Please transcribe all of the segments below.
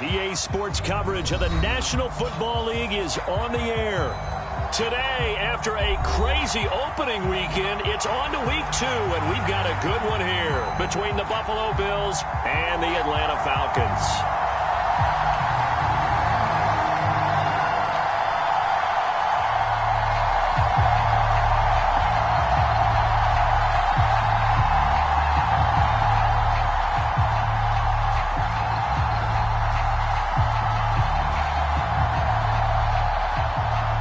EA Sports coverage of the National Football League is on the air. Today, after a crazy opening weekend, it's on to week 2, and we've got a good one here between the Buffalo Bills and the Atlanta Falcons.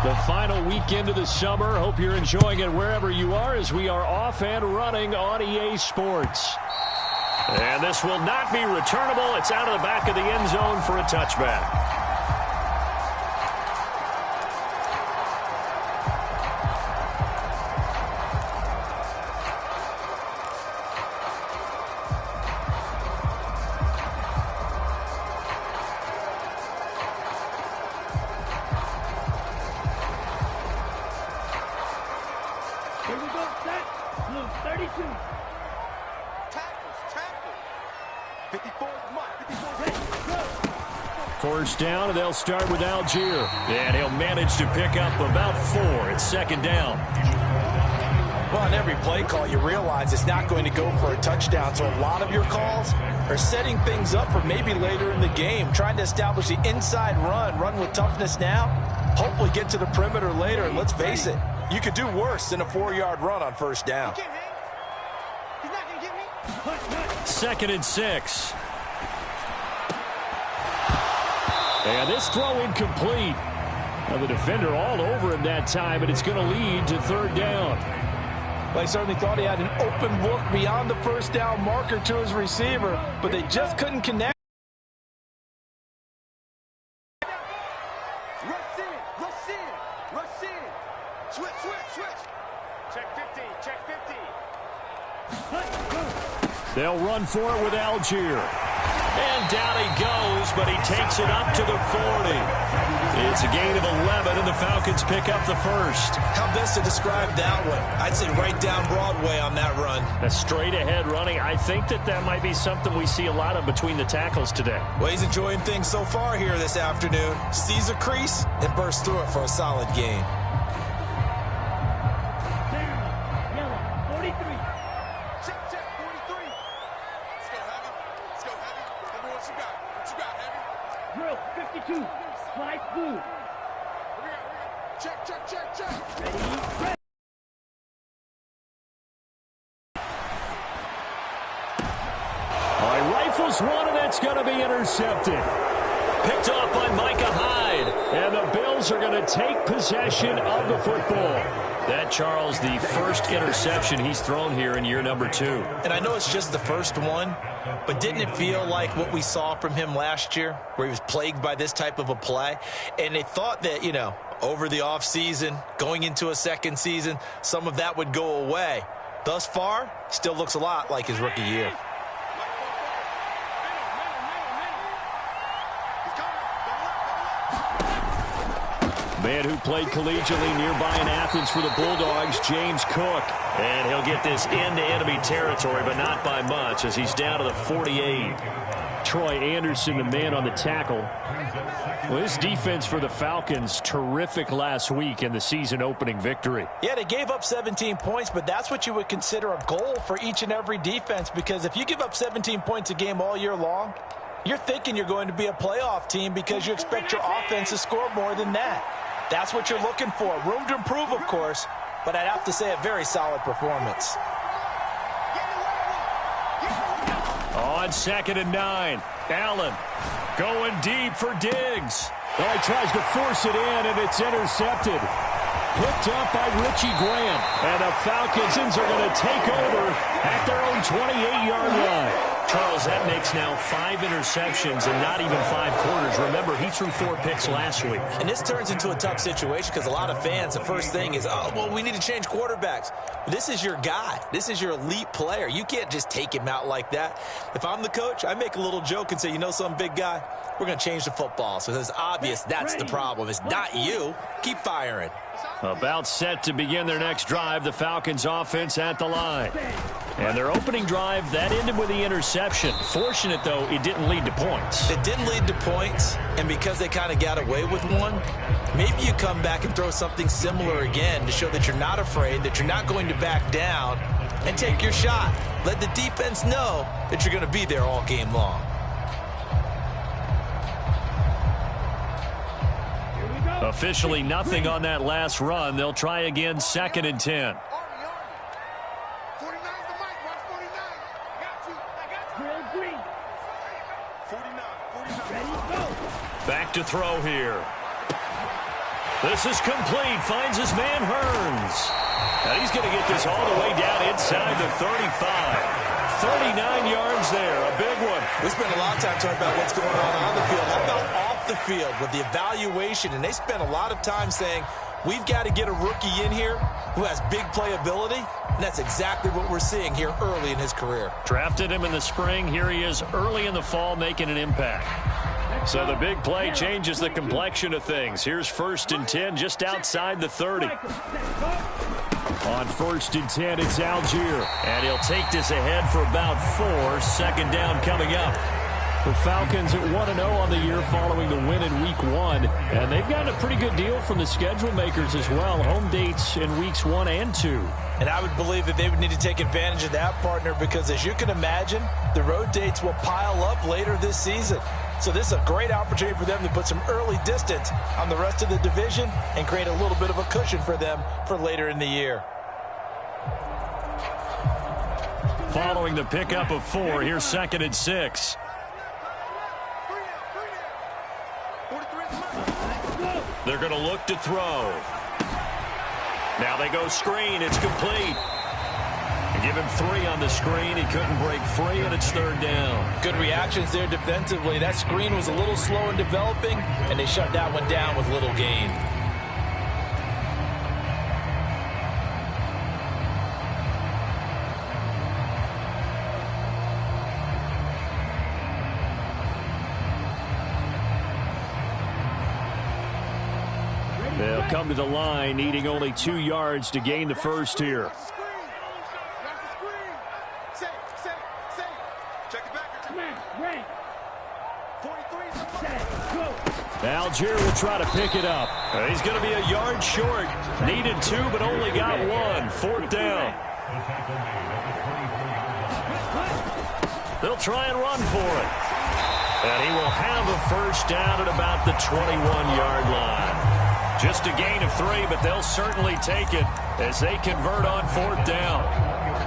The final weekend of the summer. Hope you're enjoying it wherever you are as we are off and running on EA Sports. And this will not be returnable. It's out of the back of the end zone for a touchback. Here we go, set. Blue 32. Tackles. 54 mark. First down, and they'll start with Algier. And he'll manage to pick up about 4. It's second down. Well, on every play call, you realize it's not going to go for a touchdown. So a lot of your calls are setting things up for maybe later in the game, trying to establish the inside run with toughness now, hopefully get to the perimeter later. And let's face it, you could do worse than a 4-yard run on first down. He's not going to get me. Second and 6. And this throw incomplete. Now the defender all over him that time, and it's going to lead to third down. Well, he certainly thought he had an open look beyond the first down marker to his receiver, but they just couldn't connect. Rush in. Switch. Check 50. They'll run for it with Algier. And down he goes, but he takes it up to the 40. It's a gain of 11, and the Falcons pick up the first. How best to describe that one? I'd say right down Broadway on that run. A straight-ahead running. I think that might be something we see a lot of between the tackles today. Well, he's enjoying things so far here this afternoon. Sees a crease and bursts through it for a solid gain. Yellow 43. Check 43. Let's go, Heavy. Tell me what you got, Heavy. Drill 52. Slice blue. Check. Ready. All right, rifles one, and that's going to be intercepted. Picked off by Micah Hyde. And the Bills are going to take possession of the football. That, Charles, the first interception he's thrown here in year number 2. And I know it's just the first one, but didn't it feel like what we saw from him last year, where he was plagued by this type of a play? And they thought that, over the offseason, going into a second season, some of that would go away. Thus far, still looks a lot like his rookie year. Man who played collegiately nearby in Athens for the Bulldogs, James Cook. And he'll get this into enemy territory, but not by much as he's down to the 48. Troy Anderson, the man on the tackle. Well, this defense for the Falcons, terrific last week in the season-opening victory. Yeah, they gave up 17 points, but that's what you would consider a goal for each and every defense, because if you give up 17 points a game all year long, you're thinking you're going to be a playoff team because you expect your offense to score more than that. That's what you're looking for. Room to improve, of course, but I'd have to say a very solid performance. On 2nd and 9, Allen going deep for Diggs. Well, he tries to force it in, and it's intercepted. Picked up by Richie Grant. And the Falcons are going to take over at their own 28-yard line. Charles, that makes now 5 interceptions and not even 5 quarters. Remember, he threw 4 picks last week. And this turns into a tough situation because a lot of fans, the first thing is, we need to change quarterbacks. This is your guy. This is your elite player. You can't just take him out like that. If I'm the coach, I make a little joke and say, some big guy, we're going to change the football. So it's obvious that's the problem. It's not you. Keep firing. About set to begin their next drive, the Falcons offense at the line. And their opening drive, that ended with the interception. Fortunate, though, it didn't lead to points. It didn't lead to points, and because they kind of got away with one, maybe you come back and throw something similar again to show that you're not afraid, that you're not going to back down, and take your shot. Let the defense know that you're going to be there all game long. Officially nothing on that last run. They'll try again, 2nd and 10. Back to throw here. This is complete. Finds his man Hearns. And he's going to get this all the way down inside the 35. 39 yards there. A big one. We spent a lot of time talking about what's going on the field. How about off the field with the evaluation? And they spent a lot of time saying, we've got to get a rookie in here who has big playability. And that's exactly what we're seeing here early in his career. Drafted him in the spring. Here he is early in the fall making an impact. So the big play changes the complexion of things. Here's 1st and 10 just outside the 30. On 1st and 10, it's Algier. And he'll take this ahead for about 4. 2nd down coming up. The Falcons at 1-0 on the year following the win in Week 1. And they've gotten a pretty good deal from the schedule makers as well. Home dates in Weeks 1 and 2. And I would believe that they would need to take advantage of that, partner, because as you can imagine, the road dates will pile up later this season. So this is a great opportunity for them to put some early distance on the rest of the division and create a little bit of a cushion for them for later in the year. Following the pickup of 4, here's 2nd and 6. They're going to look to throw. Now they go screen. It's complete. Give him 3 on the screen. He couldn't break free, and it's 3rd down. Good reactions there defensively. That screen was a little slow in developing, and they shut that one down with little gain. They'll come to the line, needing only 2 yards to gain the first here. Algier will try to pick it up. He's going to be a yard short. Needed 2, but only got 1. 4th down. They'll try and run for it. And he will have a 1st down at about the 21-yard line. Just a gain of 3, but they'll certainly take it as they convert on 4th down.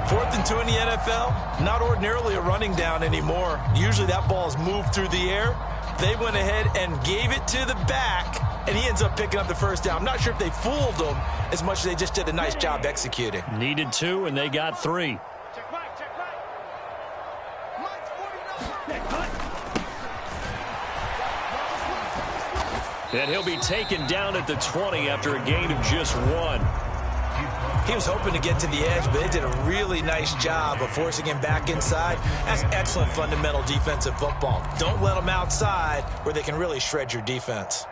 4th and 2 in the NFL, not ordinarily a running down anymore. Usually that ball is moved through the air. They went ahead and gave it to the back, and he ends up picking up the 1st down. I'm not sure if they fooled him as much as they just did a nice job executing. Needed 2, and they got 3. And he'll be taken down at the 20 after a gain of just 1. He was hoping to get to the edge, but they did a really nice job of forcing him back inside. That's excellent fundamental defensive football. Don't let them outside where they can really shred your defense.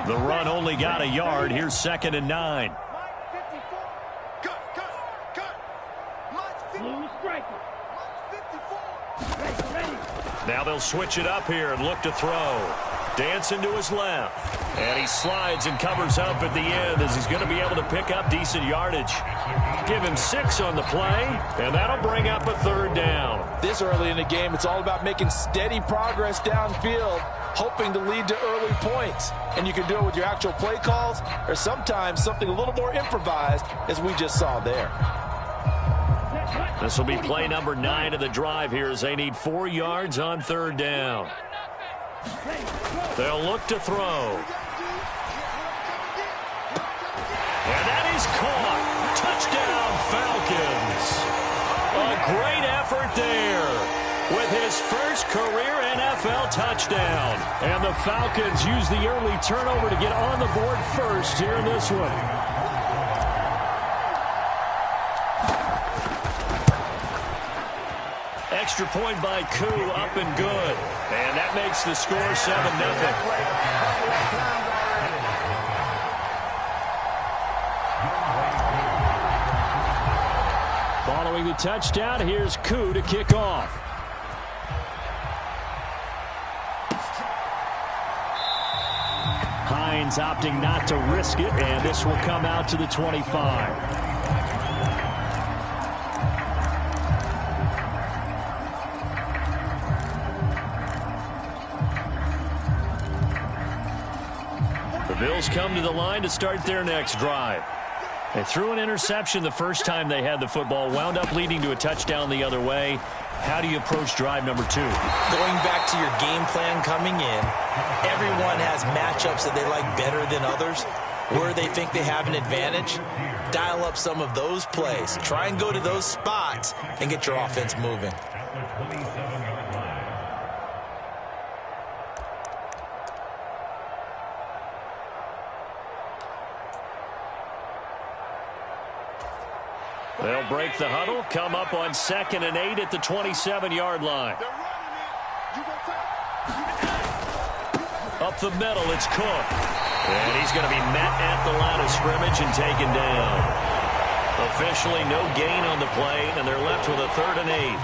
The run only got a yard. Here's 2nd and 9. Now they'll switch it up here and look to throw. Dancing to his left. And he slides and covers up at the end as he's going to be able to pick up decent yardage. Give him 6 on the play, and that'll bring up a 3rd down. This early in the game, it's all about making steady progress downfield, hoping to lead to early points. And you can do it with your actual play calls or sometimes something a little more improvised, as we just saw there. This will be play number 9 of the drive here as they need 4 yards on 3rd down. They'll look to throw. And that is caught. Touchdown, Falcons. A great effort there with his first career NFL touchdown. And the Falcons use the early turnover to get on the board first here in this one. extra point by Koo, up and good. And that makes the score 7-0. Following the touchdown, here's Koo to kick off. Hines opting not to risk it, and this will come out to the 25. The Bills come to the line to start their next drive. They threw an interception the first time they had the football, wound up leading to a touchdown the other way. How do you approach drive number 2? Going back to your game plan coming in, everyone has matchups that they like better than others. Where they think they have an advantage, dial up some of those plays. Try and go to those spots and get your offense moving. They'll break the huddle, come up on 2nd and 8 at the 27-yard line. Up the middle, it's Cook. And he's going to be met at the line of scrimmage and taken down. Officially no gain on the play, and they're left with a 3rd and 8.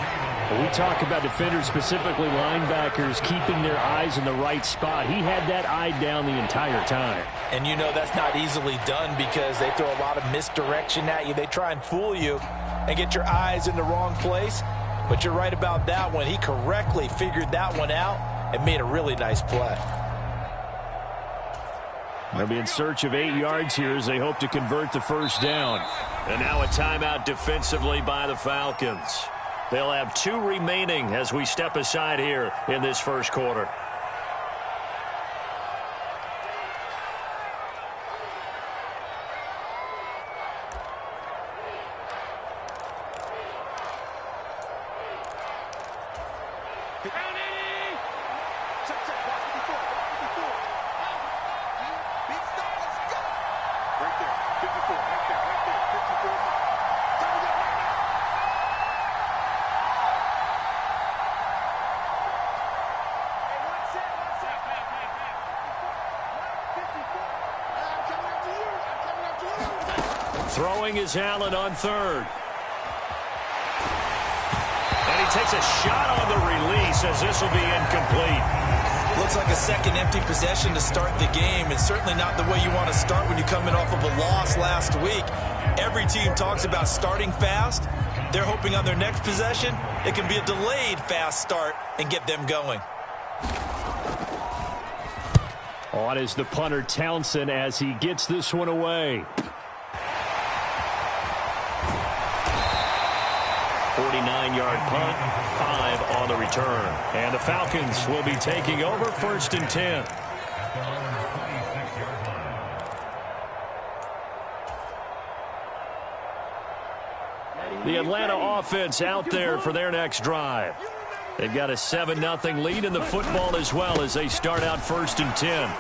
We talk about defenders, specifically linebackers, keeping their eyes in the right spot. He had that eye down the entire time. And you know that's not easily done because they throw a lot of misdirection at you. They try and fool you and get your eyes in the wrong place. But you're right about that one. He correctly figured that one out and made a really nice play. They'll be in search of 8 yards here as they hope to convert the first down. And now a timeout defensively by the Falcons. They'll have 2 remaining as we step aside here in this first quarter. Throwing is Allen on 3rd. And he takes a shot on the release as this will be incomplete. Looks like a second empty possession to start the game, and certainly not the way you want to start when you're coming off of a loss last week. Every team talks about starting fast. They're hoping on their next possession it can be a delayed fast start and get them going. On is the punter Townsend as he gets this one away. 49-yard punt, 5 on the return. And the Falcons will be taking over 1st and 10. The Atlanta offense out there for their next drive. They've got a 7-0 lead in the football as well as they start out 1st and 10.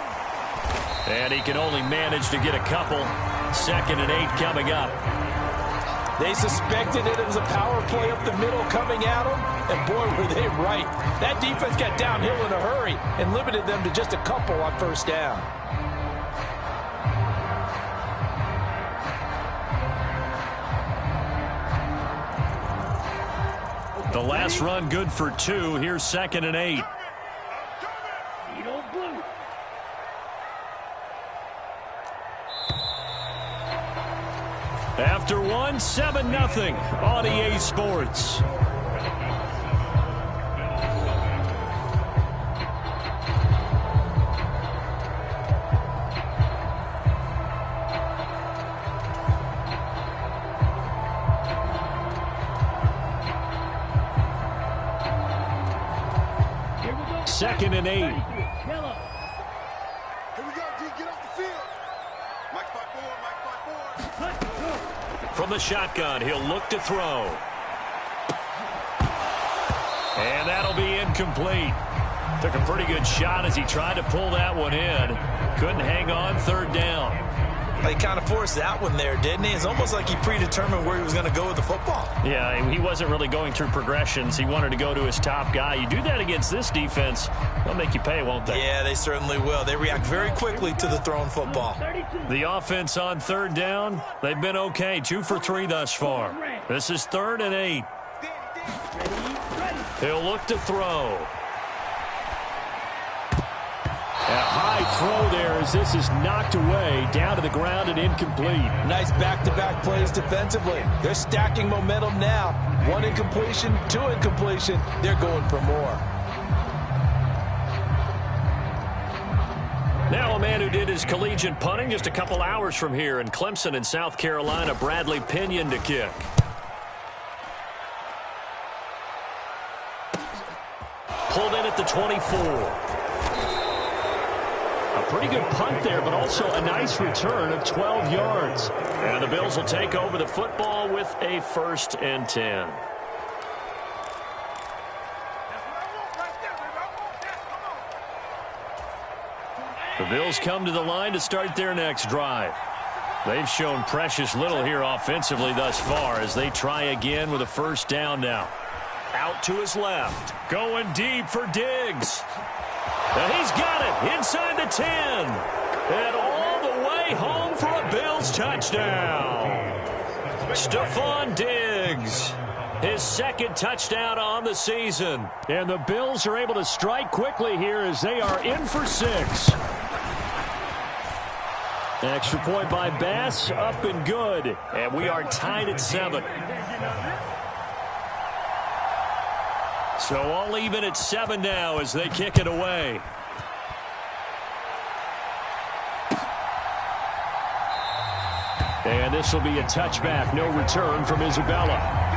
And he can only manage to get a couple. 2nd and 8 coming up. They suspected it was a power play up the middle coming at them, and boy, were they right. That defense got downhill in a hurry and limited them to just a couple on 1st down. The last run good for 2. Here's 2nd and 8. After 1, 7-0 on EA Sports. Second and 8. Here we go, D. Get off the field. Mike 5-4, Mike 5-4. From the shotgun, he'll look to throw. And that'll be incomplete. Took a pretty good shot as he tried to pull that one in. Couldn't hang on 3rd down. He kind of forced that one there, didn't he? It's almost like he predetermined where he was going to go with the football. Yeah, he wasn't really going through progressions. He wanted to go to his top guy. You do that against this defense, they'll make you pay, won't they? Yeah, they certainly will. They react very quickly to the thrown football. The offense on third down, they've been okay. 2 for 3 thus far. This is 3rd and 8. He'll look to throw. A high throw there as this is knocked away, down to the ground and incomplete. Nice back-to-back plays defensively. They're stacking momentum now. 1 incompletion, 2 incompletion. They're going for more. Now a man who did his collegiate punting just a couple hours from here in Clemson in South Carolina, Bradley Pinion to kick. Pulled in at the 24. A pretty good punt there, but also a nice return of 12 yards. And the Bills will take over the football with a 1st and 10. The Bills come to the line to start their next drive. They've shown precious little here offensively thus far as they try again with a 1st down now. Out to his left. Going deep for Diggs. And he's got it inside the 10. And all the way home for a Bills touchdown. Stephon Diggs. His 2nd touchdown on the season. And the Bills are able to strike quickly here as they are in for 6. Extra point by Bass, up and good. And we are tied at 7. So all even at 7 now as they kick it away. And this will be a touchback. No return from Isabella.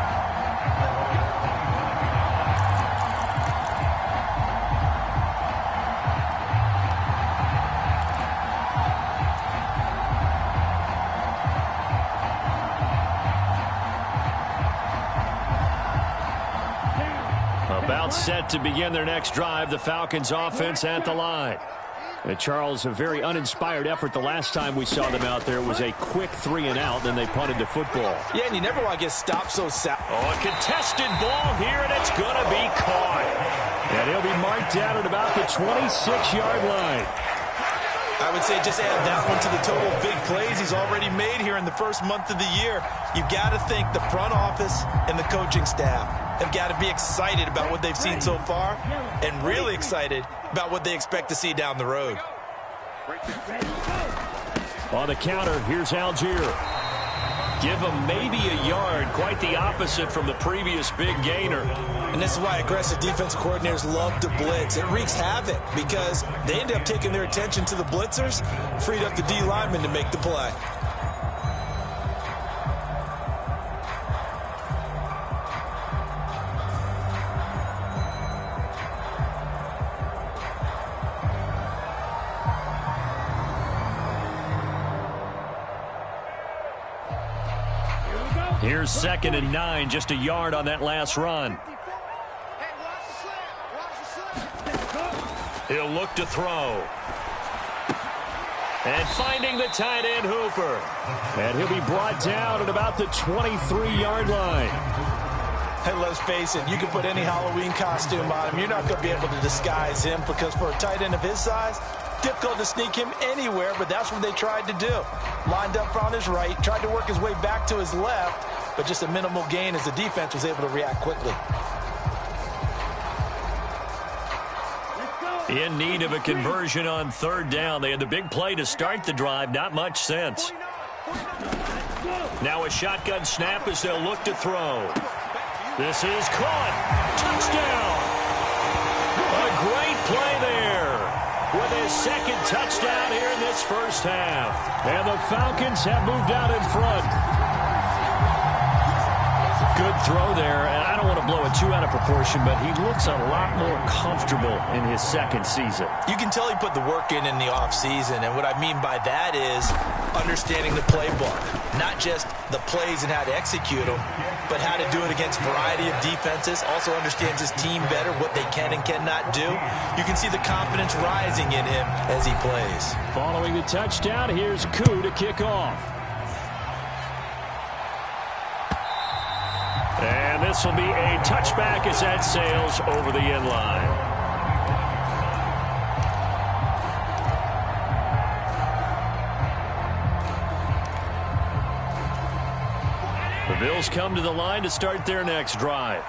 About set to begin their next drive, the Falcons offense at the line. And Charles, a very uninspired effort. The last time we saw them out there was a quick 3 and out, then they punted the football. Yeah, and you never want to get stopped so sad. Oh, a contested ball here, and it's going to be caught. And he'll be marked down at about the 26-yard line. I would say just add that one to the total of big plays he's already made here in the first month of the year. You've got to think the front office and the coaching staff have got to be excited about what they've seen so far and really excited about what they expect to see down the road. On the counter, here's Algier. Give him maybe a yard, quite the opposite from the previous big gainer. And this is why aggressive defensive coordinators love to blitz. It wreaks havoc because they end up taking their attention to the blitzers, freed up the D lineman to make the play. Here's 2nd and 9, just a yard on that last run. He'll look to throw. And finding the tight end, Hooper. And he'll be brought down at about the 23-yard line. Hey, let's face it, you can put any Halloween costume on him. You're not going to be able to disguise him because for a tight end of his size, difficult to sneak him anywhere, but that's what they tried to do. Lined up on his right, tried to work his way back to his left, but just a minimal gain as the defense was able to react quickly. In need of a conversion on 3rd down. They had the big play to start the drive. Not much sense. Now a shotgun snap as they'll look to throw. This is caught. Touchdown. A great play there with his 2nd touchdown here in this first half. And the Falcons have moved out in front. Good throw there, and I don't want to blow it too out of proportion, but he looks a lot more comfortable in his second season. You can tell he put the work in the offseason, and what I mean by that is understanding the playbook. Not just the plays and how to execute them, but how to do it against a variety of defenses. Also understands his team better, what they can and cannot do. You can see the confidence rising in him as he plays. Following the touchdown, here's Koo to kick off. And this will be a touchback as that sails over the end line. The Bills come to the line to start their next drive.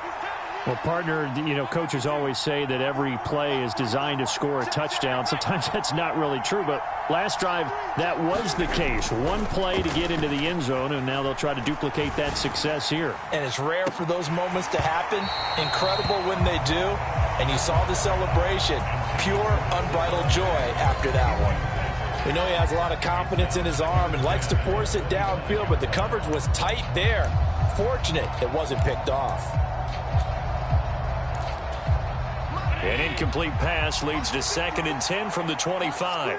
Well, partner, you know, coaches always say that every play is designed to score a touchdown. Sometimes that's not really true, but last drive, that was the case. One play to get into the end zone, and now they'll try to duplicate that success here. And it's rare for those moments to happen. Incredible when they do. And you saw the celebration. Pure, unbridled joy after that one. We know he has a lot of confidence in his arm and likes to force it downfield, but the coverage was tight there. Fortunate it wasn't picked off. An incomplete pass leads to 2nd and 10 from the 25.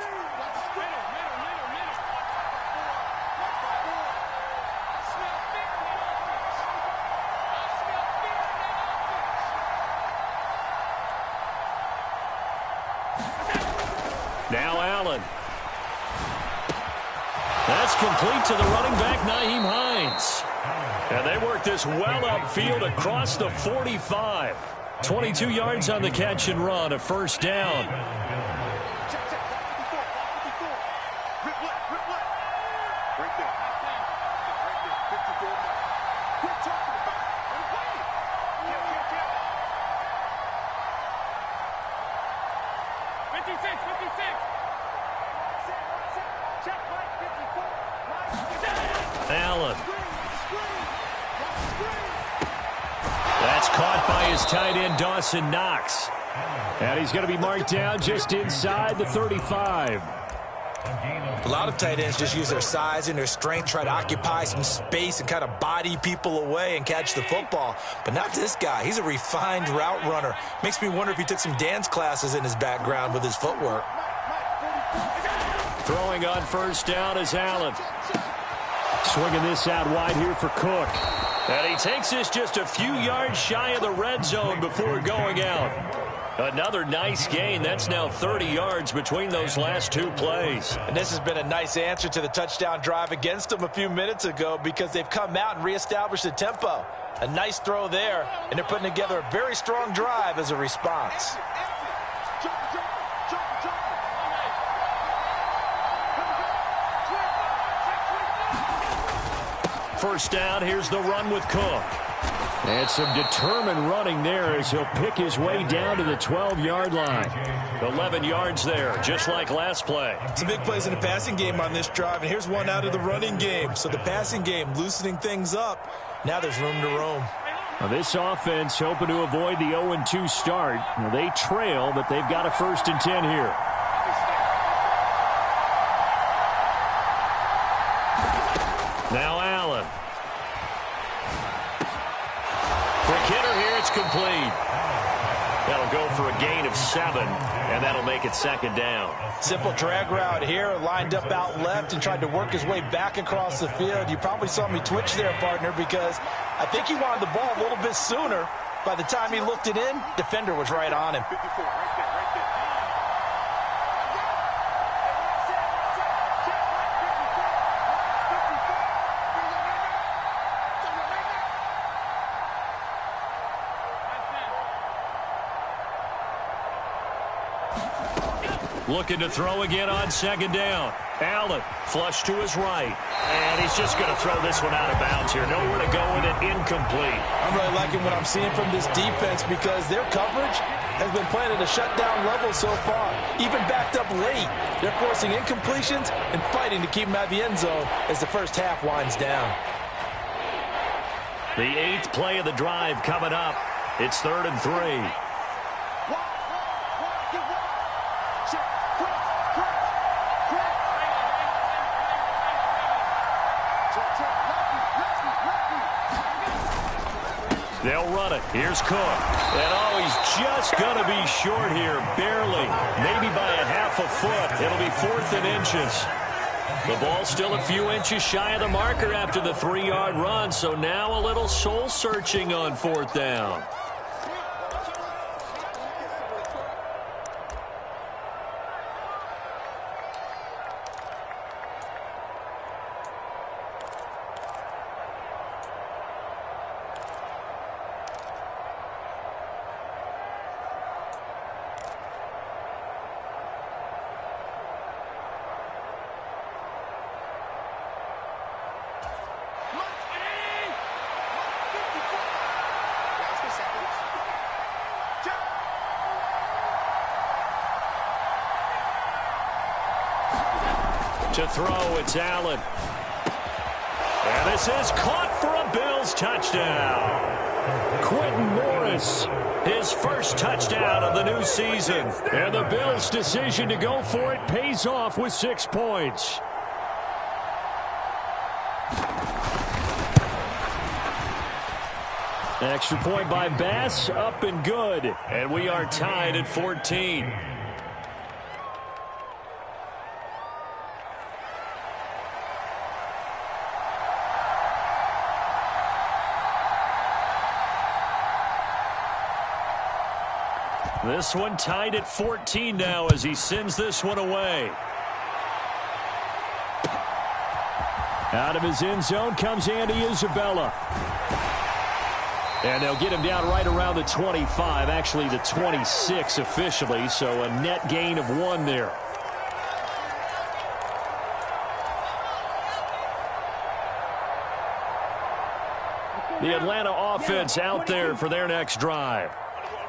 Now Allen. That's complete to the running back, Nyheim Hines. And they work this well upfield across the 45. 22 yards on the catch and run, a first down. Allen. That's caught by his tight end, Dawson Knox. And he's going to be marked down just inside the 35. A lot of tight ends just use their size and their strength, try to occupy some space and kind of body people away and catch the football. But not this guy. He's a refined route runner. Makes me wonder if he took some dance classes in his background with his footwork. Throwing on first down is Allen. Swinging this out wide here for Cook. And he takes this just a few yards shy of the red zone before going out. Another nice gain. That's now 30 yards between those last two plays. And this has been a nice answer to the touchdown drive against them a few minutes ago because they've come out and reestablished the tempo. A nice throw there, and they're putting together a very strong drive as a response. First down, here's the run with Cook. And some determined running there as he'll pick his way down to the 12-yard line. 11 yards there, just like last play. Some big plays in the passing game on this drive, and here's one out of the running game. So the passing game loosening things up. Now there's room to roam. Now this offense hoping to avoid the 0-2 start. Now they trail, but they've got a 1st and 10 here. Now Allen. Quick hitter here, it's complete. That'll go for a gain of 7, and that'll make it 2nd down. Simple drag route here, lined up out left and tried to work his way back across the field. You probably saw me twitch there, partner, because I think he wanted the ball a little bit sooner. By the time he looked it in, defender was right on him. Looking to throw again on 2nd down. Allen, flush to his right. And he's just going to throw this one out of bounds here. Nowhere to go with it, incomplete. I'm really liking what I'm seeing from this defense because their coverage has been playing at a shutdown level so far. Even backed up late. They're forcing incompletions and fighting to keep them out of the end zone as the first half winds down. The 8th play of the drive coming up. It's 3rd and 3. They'll run it. Here's Cook. And oh, he's just going to be short here. Barely. Maybe by a half a foot. It'll be 4th and inches. The ball still a few inches shy of the marker after the 3-yard run. So now a little soul-searching on 4th down. To throw, it's Allen. And this is caught for a Bills touchdown. Quentin Morris, his first touchdown of the new season. And the Bills' decision to go for it pays off with 6 points. Extra point by Bass, up and good. And we are tied at 14. This one tied at 14 now as he sends this one away. Out of his end zone comes Andy Isabella. And they'll get him down right around the 25, actually the 26 officially, so a net gain of 1 there. The Atlanta offense out there for their next drive.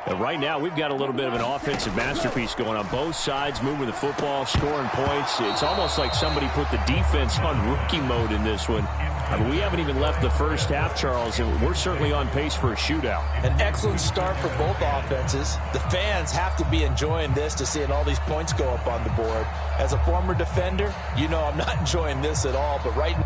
And right now, we've got a little bit of an offensive masterpiece going on both sides, moving the football, scoring points. It's almost like somebody put the defense on rookie mode in this one. I mean, we haven't even left the first half, Charles, and we're certainly on pace for a shootout. An excellent start for both offenses. The fans have to be enjoying this to seeing all these points go up on the board. As a former defender, you know I'm not enjoying this at all, but right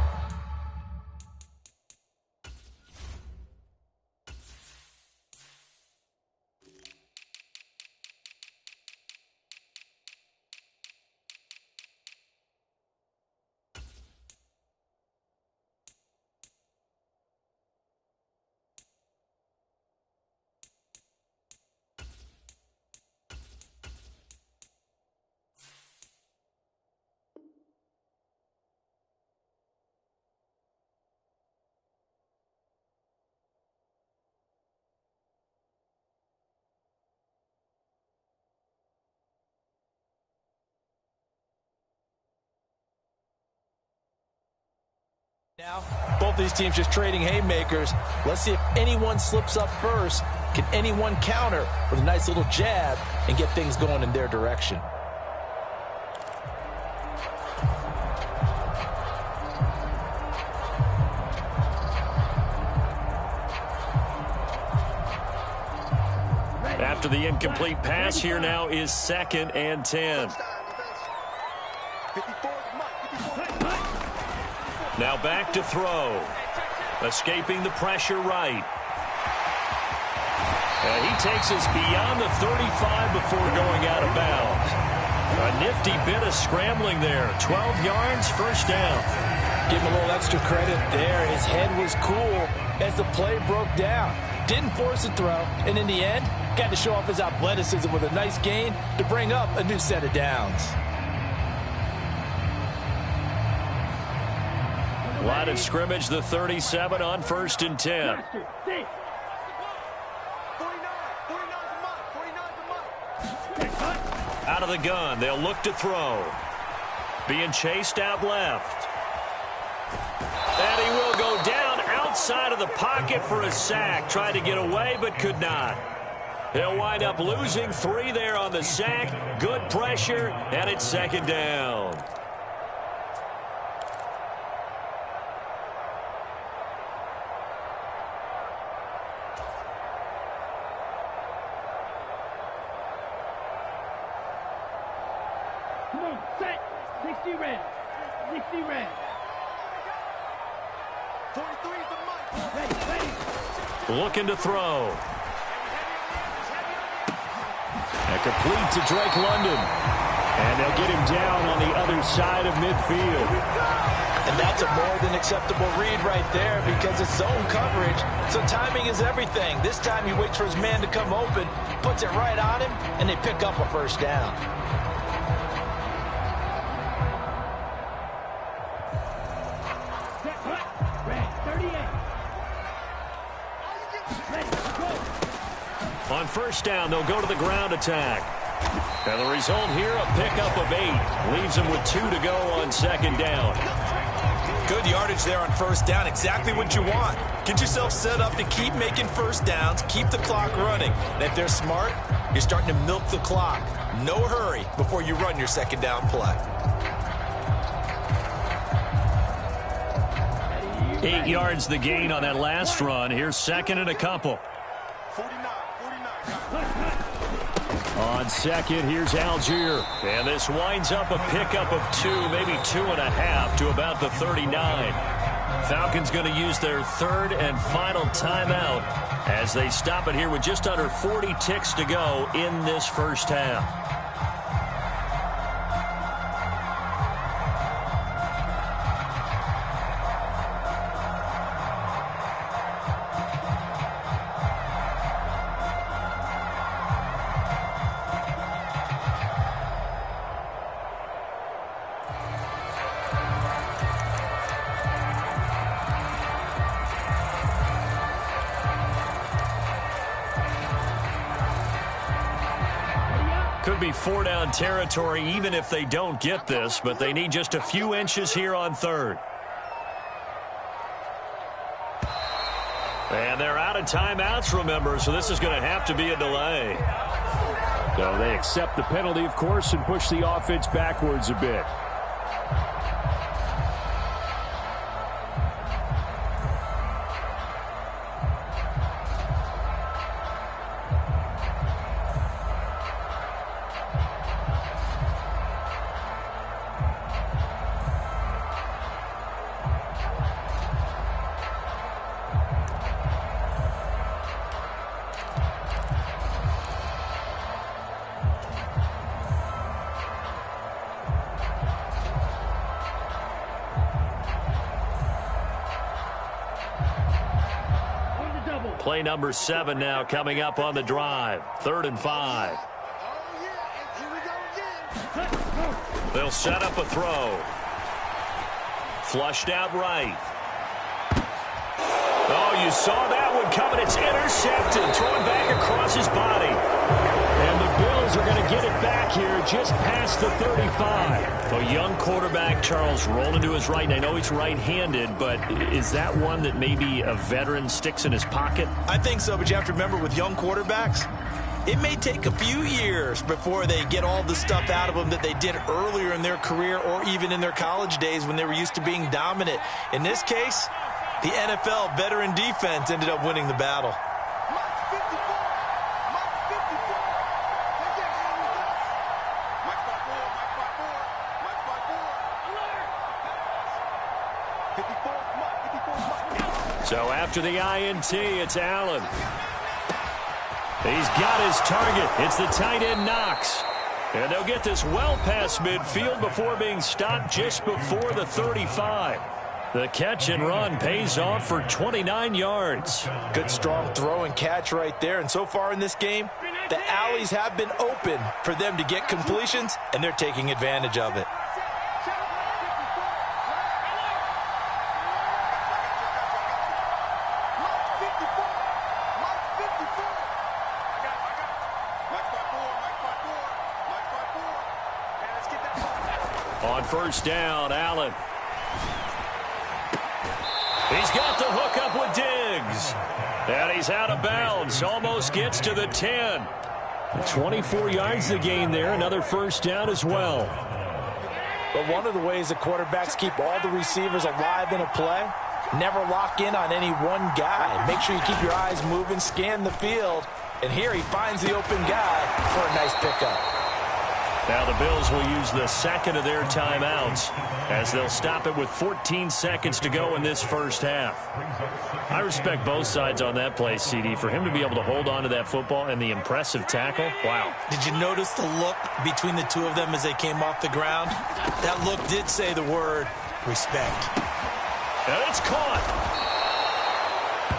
now, both these teams just trading haymakers. Let's see if anyone slips up first. Can anyone counter with a nice little jab and get things going in their direction? After the incomplete pass, here now is 2nd and 10. Now back to throw. Escaping the pressure right. And he takes us beyond the 35 before going out of bounds. A nifty bit of scrambling there. 12 yards, first down. Give him a little extra credit there. His head was cool as the play broke down. Didn't force a throw, and in the end, got to show off his athleticism with a nice gain to bring up a new set of downs. Line of scrimmage, the 37 on 1st and 10. Out of the gun, they'll look to throw. Being chased out left. And he will go down outside of the pocket for a sack. Tried to get away, but could not. He'll wind up losing 3 there on the sack. Good pressure, and it's 2nd down. Come on, set. 60 red. 60 red. 43 is the mark. Ready, ready. looking to throw. And complete to Drake London. And they'll get him down on the other side of midfield. And that's a more than acceptable read right there because it's zone coverage, so timing is everything. This time he waits for his man to come open, puts it right on him, and they pick up a first down. On first down, they'll go to the ground attack. And the result here, a pickup of 8. Leaves them with 2 to go on second down. Good yardage there on first down. Exactly what you want. Get yourself set up to keep making first downs, keep the clock running. And if they're smart, you're starting to milk the clock. No hurry before you run your second down play. 8 yards the gain on that last run. Here's second and a couple. 49. On second, here's Algier. And this winds up a pickup of 2, maybe 2.5 to about the 39. Falcons going to use their third and final timeout as they stop it here with just under 40 ticks to go in this first half. Could be 4-down territory even if they don't get this, but they need just a few inches here on third. And they're out of timeouts, remember, so this is going to have to be a delay. So they accept the penalty, of course, and push the offense backwards a bit. Play number 7 now coming up on the drive. 3rd and 5. They'll set up a throw. Flushed out right. Oh, you saw that one coming. It's intercepted. Thrown back across his body. And the Bills are going to get it back here just past the 35. A young quarterback, Charles, rolling to his right. And I know he's right-handed, but is that one that maybe a veteran sticks in his pocket? I think so, but you have to remember with young quarterbacks, it may take a few years before they get all the stuff out of them that they did earlier in their career or even in their college days when they were used to being dominant. In this case, the NFL veteran defense ended up winning the battle. So after the INT, it's Allen. He's got his target. It's the tight end Knox. And they'll get this well past midfield before being stopped just before the 35. The catch and run pays off for 29 yards. Good strong throw and catch right there. And so far in this game, the alleys have been open for them to get completions, and they're taking advantage of it. On first down, Allen. He's got the hook up with Diggs. And he's out of bounds. Almost gets to the 10. 24 yards to gain there. Another first down as well. But one of the ways the quarterbacks keep all the receivers alive in a play, never lock in on any one guy. Make sure you keep your eyes moving, scan the field. And here he finds the open guy for a nice pickup. Now the Bills will use the second of their timeouts as they'll stop it with 14 seconds to go in this first half. I respect both sides on that play, CD. For him to be able to hold on to that football and the impressive tackle, wow. Did you notice the look between the two of them as they came off the ground? That look did say the word respect. And it's caught.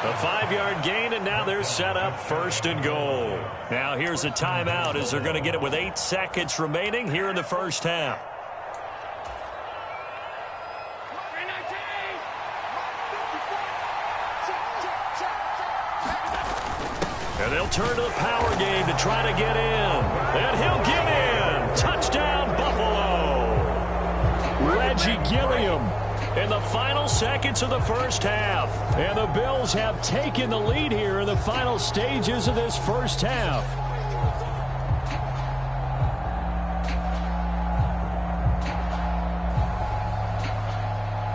A 5-yard gain, and now they're set up first and goal. Now here's a timeout as they're going to get it with 8 seconds remaining here in the first half. And they'll turn to the power game to try to get in. And he'll get in. Touchdown, Buffalo. Reggie Gilliam in the final seconds of the first half. And the Bills have taken the lead here in the final stages of this first half.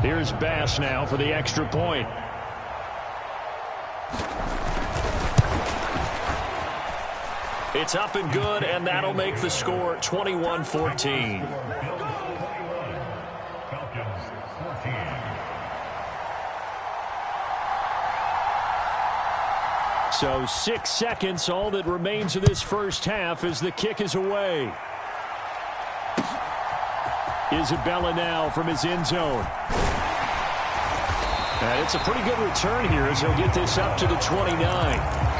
Here's Bass now for the extra point. It's up and good, and that'll make the score 21-14. So 6 seconds, all that remains of this first half as the kick is away. Isabella now from his end zone. And it's a pretty good return here as he'll get this up to the 29.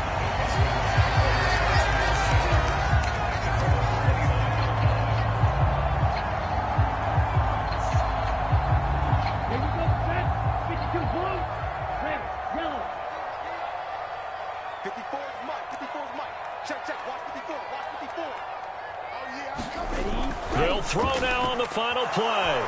They'll throw now on the final play.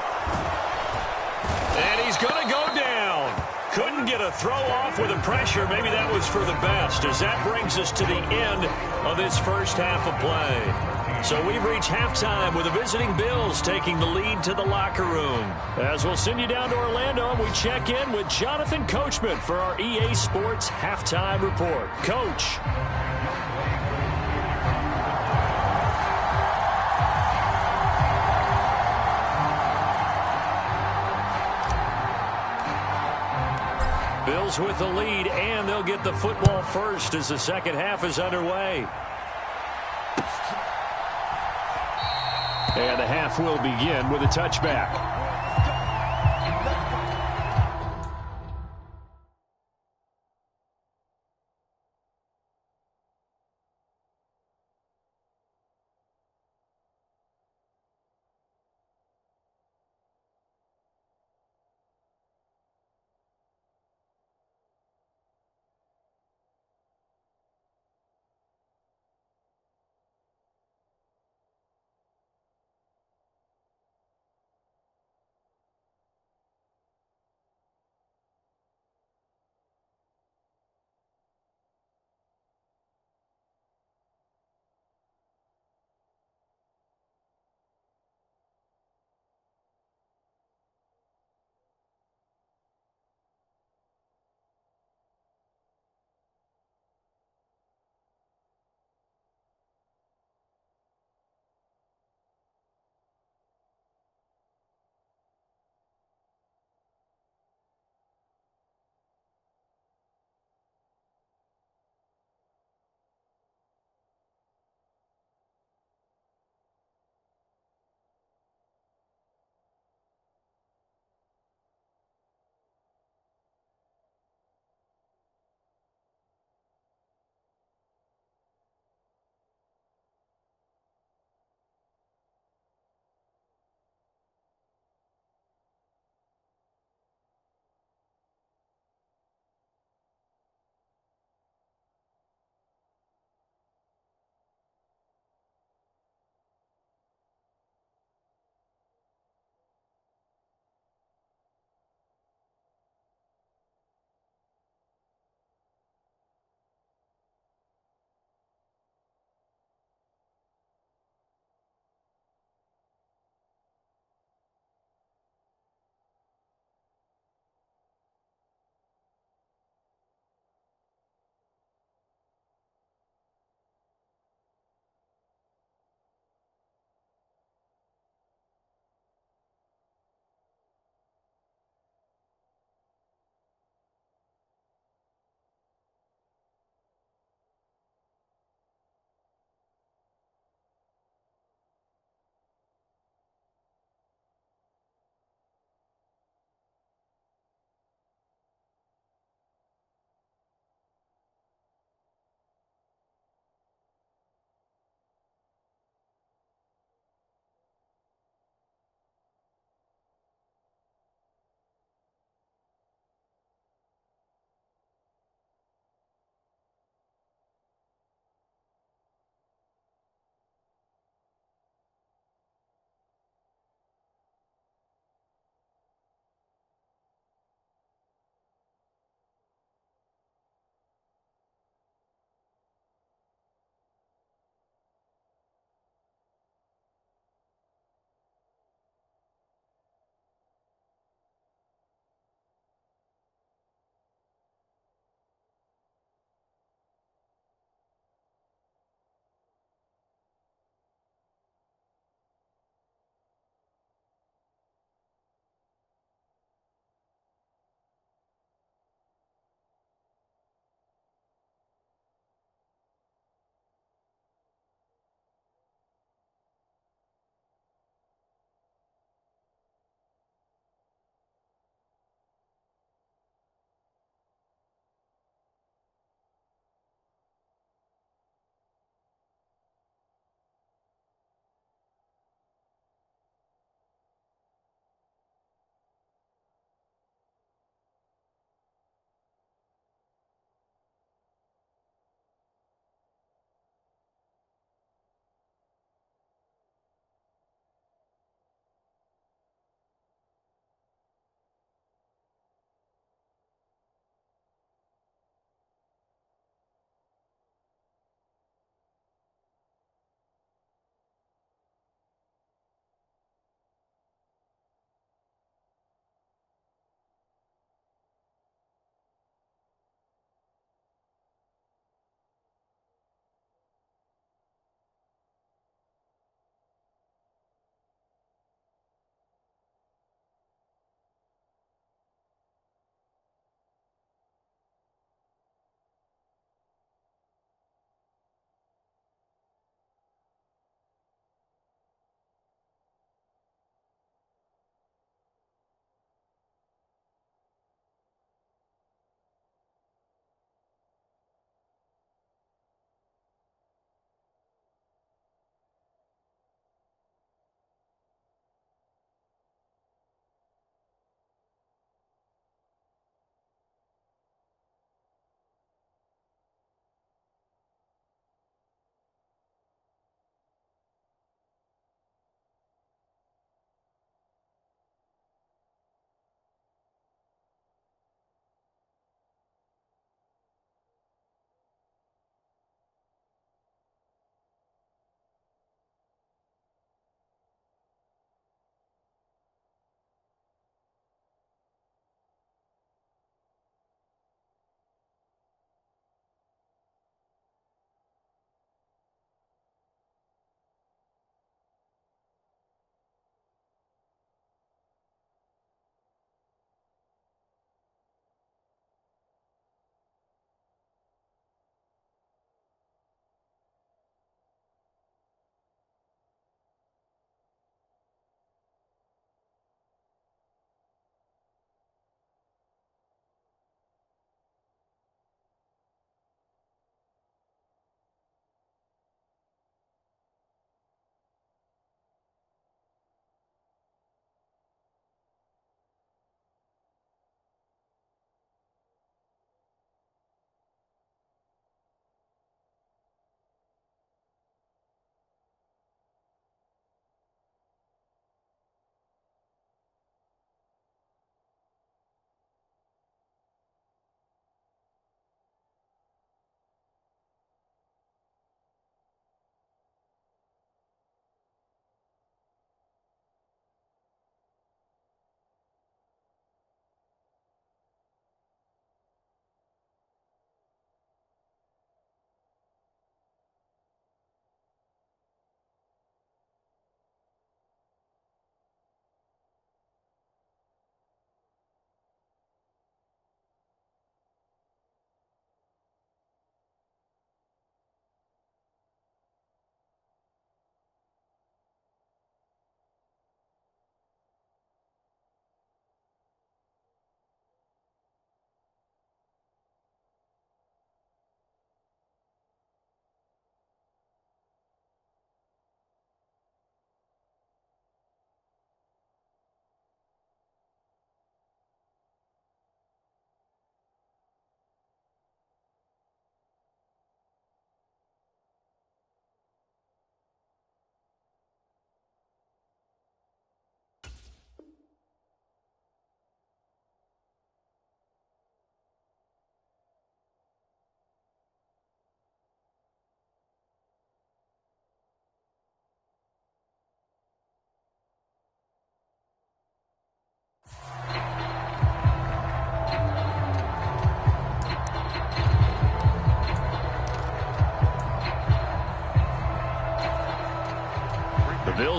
And he's going to go down. Couldn't get a throw off with the pressure. Maybe that was for the best, as that brings us to the end of this first half of play. So we've reached halftime with the visiting Bills taking the lead to the locker room. As we'll send you down to Orlando, and we check in with Jonathan Coachman for our EA Sports Halftime Report. Coach. Bills with the lead, and they'll get the football first as the second half is underway. And the half will begin with a touchback.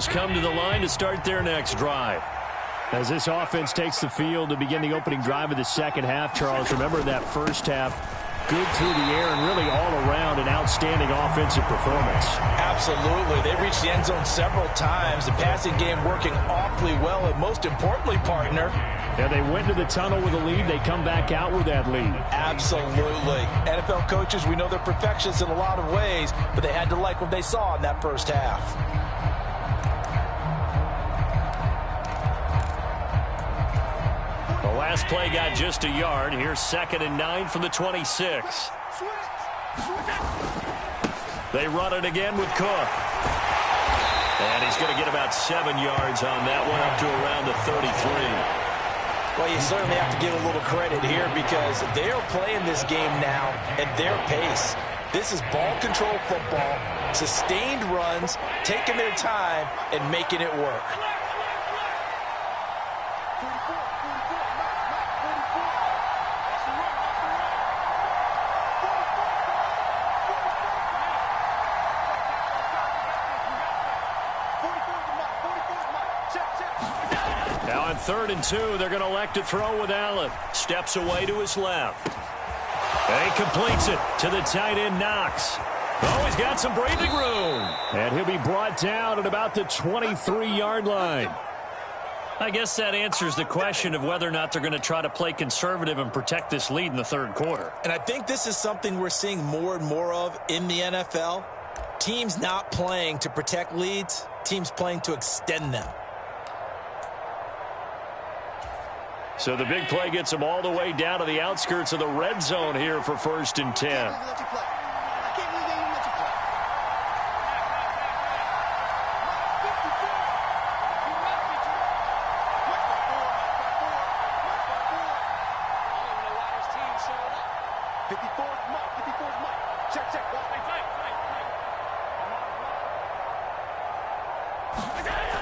Bills come to the line to start their next drive. As this offense takes the field to begin the opening drive of the second half, Charles, remember that first half, good through the air and really all around an outstanding offensive performance. Absolutely. They reached the end zone several times. The passing game working awfully well, and most importantly, partner, yeah, they went to the tunnel with a lead. They come back out with that lead. Absolutely. NFL coaches, we know they're perfectionists in a lot of ways, but they had to like what they saw in that first half. The last play got just a yard. Here's 2nd and 9 from the 26. They run it again with Cook. And he's going to get about 7 yards on that one, up to around the 33. Well, you certainly have to give a little credit here because they are playing this game now at their pace. This is ball control football, sustained runs, taking their time, and making it work. Now on 3rd and 2, they're going to elect to throw with Allen. Steps away to his left. He completes it to the tight end, Knox. Oh, he's got some breathing room. And he'll be brought down at about the 23-yard line. I guess that answers the question of whether or not they're going to try to play conservative and protect this lead in the 3rd quarter. And I think this is something we're seeing more and more of in the NFL. Teams not playing to protect leads, teams playing to extend them. So the big play gets them all the way down to the outskirts of the red zone here for 1st and 10.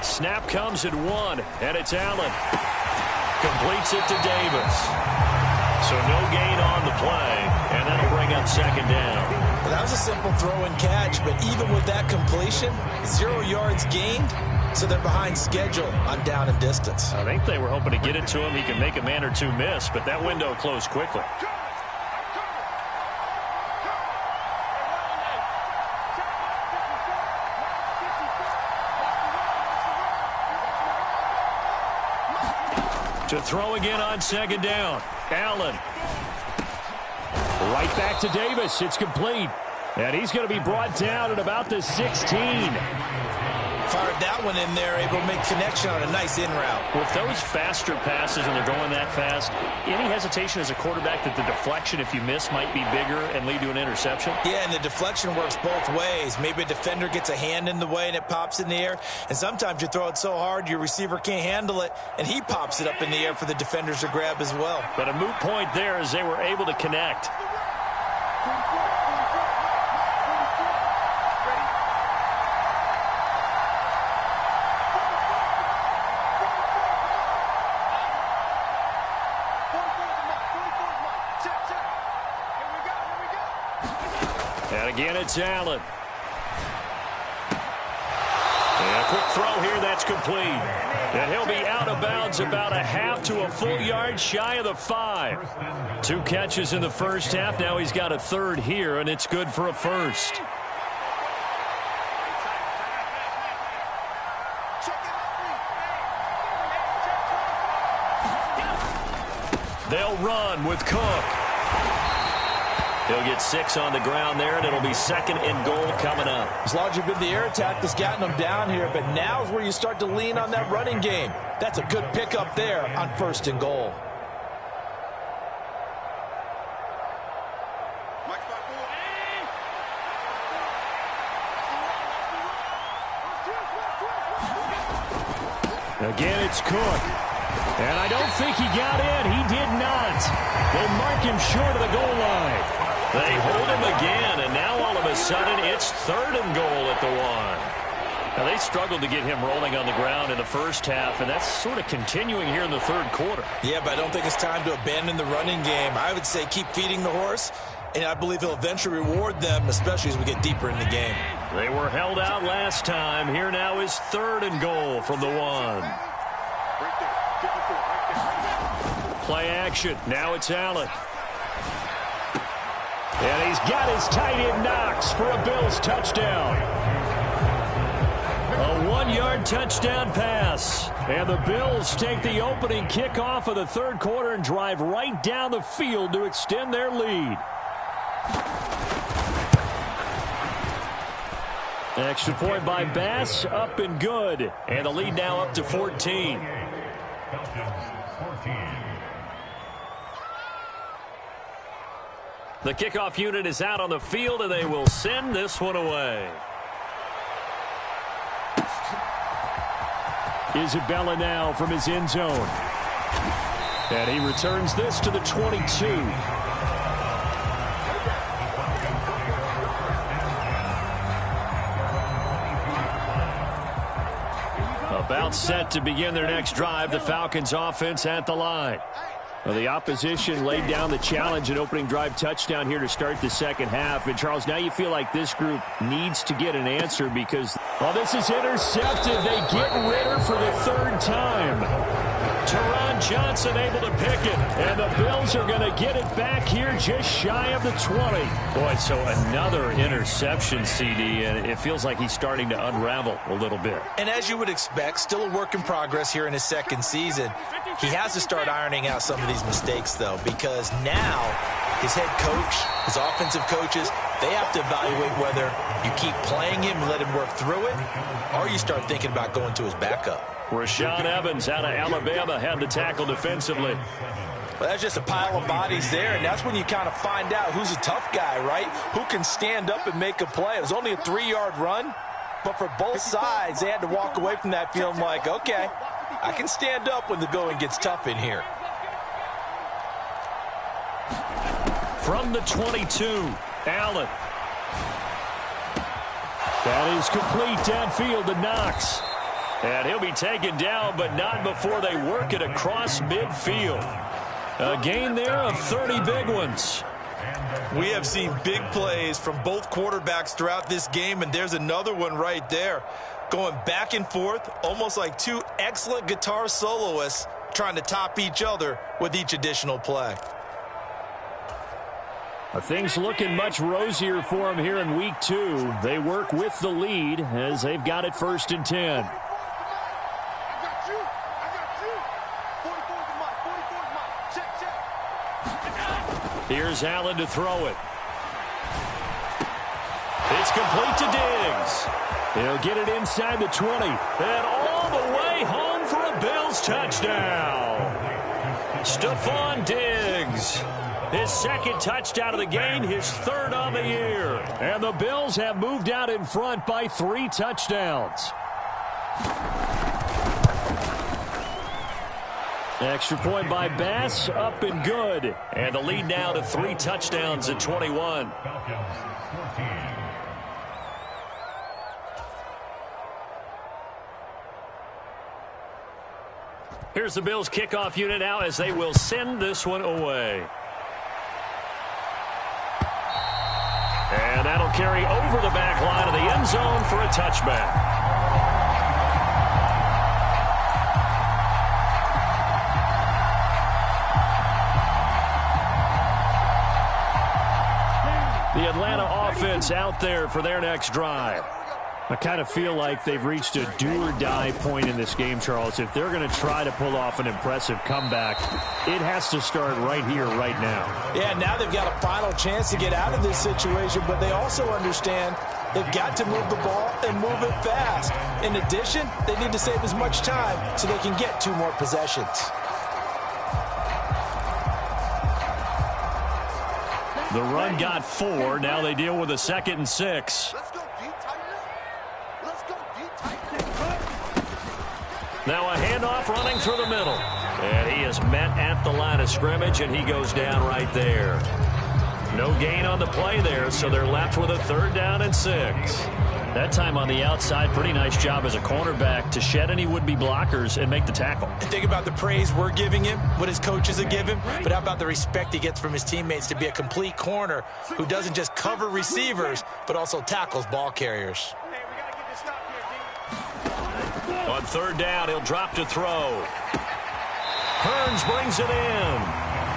Snap comes at 1, and it's Allen. Completes it to Davis. So no gain on the play, and that'll bring up 2nd down. Well, that was a simple throw and catch, but even with that completion, 0 yards gained, so they're behind schedule on down and distance. I think they were hoping to get it to him. He could make a man or two miss, but that window closed quickly. To throw again on 2nd down. Allen. Right back to Davis. It's complete. And he's going to be brought down at about the 16. Fired that one in there, able to make connection on a nice in route. With those faster passes and they're going that fast, any hesitation as a quarterback that the deflection, if you miss, might be bigger and lead to an interception? Yeah, and the deflection works both ways. Maybe a defender gets a hand in the way and it pops in the air. And sometimes you throw it so hard your receiver can't handle it, and he pops it up in the air for the defenders to grab as well. But a moot point there as they were able to connect. And again, it's Allen. And a quick throw here, that's complete. And he'll be out of bounds about a half to a full yard shy of the 5. 2 catches in the first half. Now he's got a 3rd here, and it's good for a 1st. They'll run with Cook. He'll get 6 on the ground there, and it'll be 2nd and goal coming up. As long as you've been the air attack that's gotten them down here, but now is where you start to lean on that running game. That's a good pickup there on 1st and goal. Again, it's Cook. And I don't think he got in. He did not. They mark him short of the goal line. They hold him again, and now all of a sudden it's 3rd and goal at the 1. Now, they struggled to get him rolling on the ground in the first half, and that's sort of continuing here in the 3rd quarter. Yeah, but I don't think it's time to abandon the running game. I would say keep feeding the horse, and I believe he'll eventually reward them, especially as we get deeper in the game. They were held out last time. Here now is 3rd and goal from the 1. Play action. Now it's Allen. And he's got his tight end Knox for a Bills touchdown. A 1-yard touchdown pass. And the Bills take the opening kickoff of the 3rd quarter and drive right down the field to extend their lead. Extra point by Bass, up and good. And the lead now up to 14. The kickoff unit is out on the field, and they will send this one away. Isabella now from his end zone. And he returns this to the 22. About set to begin their next drive, the Falcons offense at the line. Well, the opposition laid down the challenge and opening drive touchdown here to start the second half. And, Charles, now you feel like this group needs to get an answer because, well, this is intercepted. They get Ritter for the 3rd time. Teron Johnson able to pick it. And the Bills are going to get it back here just shy of the 20. Boy, so another interception, CD, and it feels like he's starting to unravel a little bit. And as you would expect, still a work in progress here in his 2nd season. He has to start ironing out some of these mistakes, though, because now his head coach, his offensive coaches, they have to evaluate whether you keep playing him and let him work through it, or you start thinking about going to his backup. Rashaan Evans out of Alabama had the tackle defensively. Well, that's just a pile of bodies there, and that's when you kind of find out who's a tough guy, right? Who can stand up and make a play. It was only a 3-yard run, but for both sides, they had to walk away from that feeling like, okay, I can stand up when the going gets tough in here. From the 22, Allen. That is complete downfield to Knox. And he'll be taken down, but not before they work it across midfield. A gain there of 30 big ones. We have seen big plays from both quarterbacks throughout this game, and there's another one right there. Going back and forth, almost like two excellent guitar soloists trying to top each other with each additional play. Things looking much rosier for them here in week 2. They work with the lead as they've got it 1st and 10. Here's Allen to throw it. It's complete to Diggs. He'll get it inside the 20. And all the way home for a Bills touchdown. Stephon Diggs. His 2nd touchdown of the game, his 3rd on the year. And the Bills have moved out in front by 3 touchdowns. Extra point by Bass, up and good. And the lead now to 3 touchdowns at 21. Here's the Bills kickoff unit now as they will send this one away. And that'll carry over the back line of the end zone for a touchback. The Atlanta offense out there for their next drive. I kind of feel like they've reached a do-or-die point in this game, Charles. If they're going to try to pull off an impressive comeback, it has to start right here, right now. Yeah, now they've got a final chance to get out of this situation, but they also understand they've got to move the ball and move it fast. In addition, they need to save as much time so they can get 2 more possessions. The run got 4. Now they deal with a 2nd and 6. Let's go deep, Tigers. Let's go deep, Tigers. Now a handoff running through the middle. And he is met at the line of scrimmage, and he goes down right there. No gain on the play there, so they're left with a 3rd down and 6. That time on the outside, pretty nice job as a cornerback to shed any would-be blockers and make the tackle. And think about the praise we're giving him, what his coaches are giving him, but how about the respect he gets from his teammates to be a complete corner who doesn't just cover receivers, but also tackles ball carriers. On third down, he'll drop to throw. Hearns brings it in.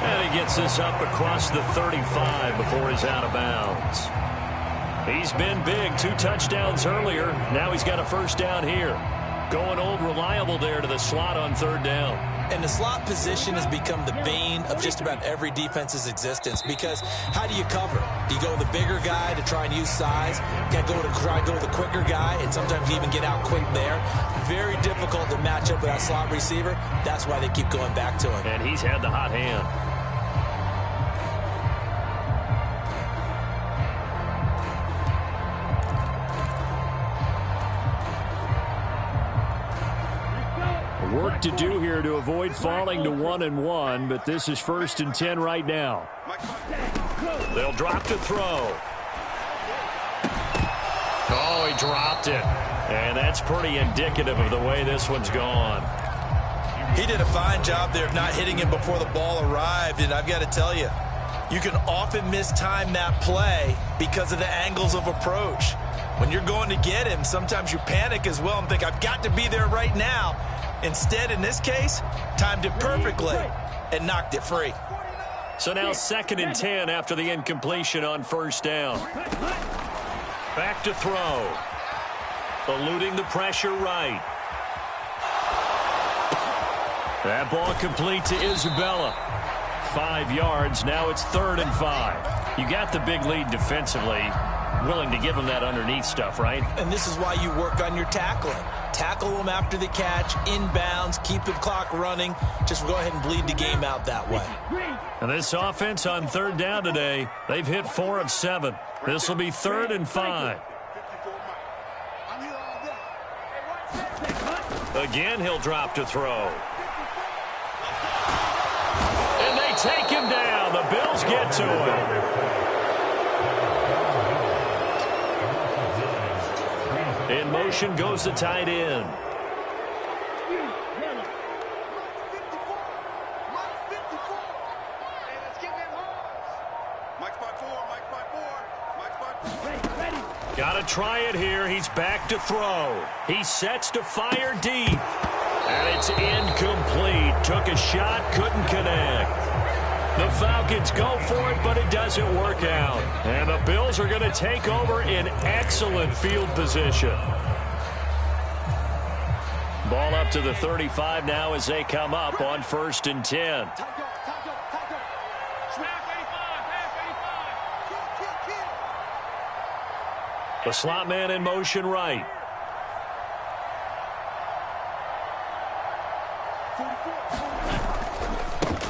And he gets this up across the 35 before he's out of bounds. He's been big, 2 touchdowns earlier. Now he's got a first down here. Going old reliable there to the slot on third down. And the slot position has become the bane of just about every defense's existence, because how do you cover? Do you go with the bigger guy to try and use size? You got to try and go with the quicker guy, and sometimes you even get out quick there. Very difficult to match up with that slot receiver. That's why they keep going back to him. And he's had the hot hand. Work to do here to avoid falling to 1-1, but this is 1st and 10 right now. They'll drop to throw. Oh, he dropped it. And that's pretty indicative of the way this one's gone. He did a fine job there of not hitting him before the ball arrived, and I've got to tell you, you can often mistime that play because of the angles of approach. When you're going to get him, sometimes you panic as well and think, I've got to be there right now. Instead, in this case, timed it perfectly and knocked it free. So now 2nd and 10 after the incompletion on first down. Back to throw. Eluding the pressure right. That ball complete to Isabella. 5 yards. Now it's 3rd and 5. You got the big lead defensively. Willing to give him that underneath stuff, right? And this is why you work on your tackling. Tackle them after the catch, inbounds, keep the clock running. Just go ahead and bleed the game out that way. And this offense on third down today, they've hit 4 of 7. This will be 3rd and 5. Again, he'll drop to throw. And they take him down. The Bills get to him. In motion goes the tight end. Got to try it here. He's back to throw. He sets to fire deep. And it's incomplete. Took a shot, couldn't connect. The Falcons go for it, but it doesn't work out. And the Bills are going to take over in excellent field position. Ball up to the 35 now as they come up on 1st and 10. The slot man in motion right.